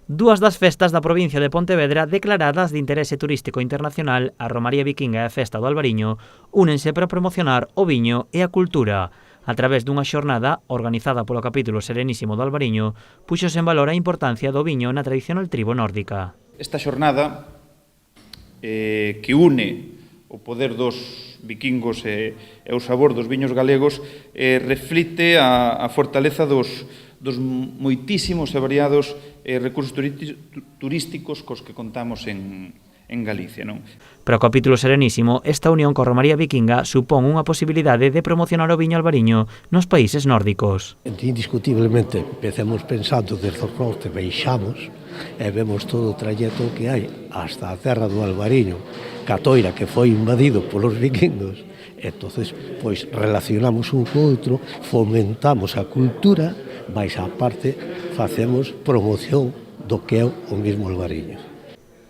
Dúas das festas da provincia de Pontevedra declaradas de interese turístico internacional, a Romaría Vikinga e a Festa do Albariño, únense para promocionar o viño e a cultura. A través dunha xornada organizada polo capítulo Serenísimo do Albariño, puxose en valor a importancia do viño na tradicional tribo nórdica. Esta xornada que une o poder dos vikingos e o sabor dos viños galegos reflite a fortaleza dos moitísimos e variados recursos turísticos cos que contamos en Galicia. Non? Para o capítulo Serenísimo, esta unión coa Romaría Vikinga supón unha posibilidade de promocionar o viño albariño nos países nórdicos. Indiscutiblemente, empecemos pensando desde o norte, baixamos e vemos todo o trayecto que hai hasta a terra do Albariño, Catoira, que foi invadido polos vikingos. Entonces, pois, relacionamos un co outro, fomentamos a cultura, mais á parte facemos promoción do que é o mesmo Albariño.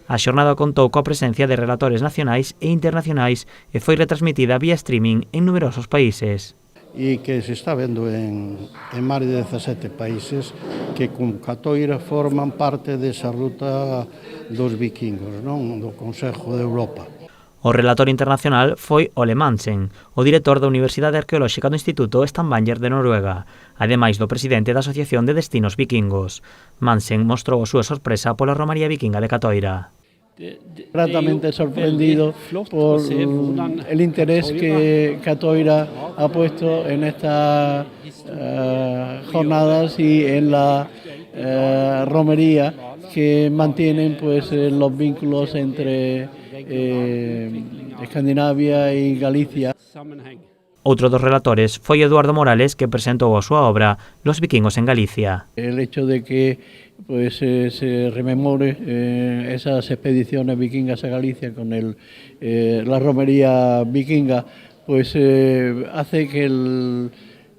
A xornada contou coa presencia de relatores nacionais e internacionais e foi retransmitida vía streaming en numerosos países. E que se está vendo en máis de 17 países que con Catoira forman parte desa ruta dos vikingos, non? Do Consello de Europa. O relator internacional foi Ole Madsen, o director da Universidade Arqueolóxica do Instituto Stavanger de Noruega, ademais do presidente da Asociación de Destinos Vikingos. Madsen mostrou a súa sorpresa pola Romaría Vikinga de Catoira. Gratamente sorprendido por el interés que Catoira ha puesto en estas jornadas y en la romería que mantienen pues los vínculos entre Escandinavia e Galicia. Outro dos relatores foi Eduardo Morales, que presentou a súa obra Los vikingos en Galicia. El hecho de que pues se rememore esas expediciones vikingas a Galicia con la romería vikinga, pues hace que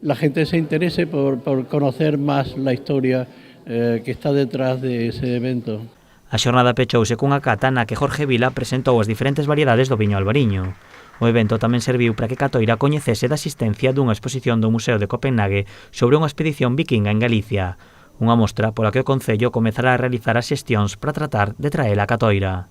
la gente se interese por conocer más la historia que está detrás de ese evento. A xornada pechouse cunha cata na que Jorge Vila presentou as diferentes variedades do viño albariño. O evento tamén serviu para que Catoira coñecese da existencia dunha exposición do Museo de Copenhague sobre unha expedición vikinga en Galicia, unha mostra pola que o Concello comezará a realizar as xestións para tratar de traela a Catoira.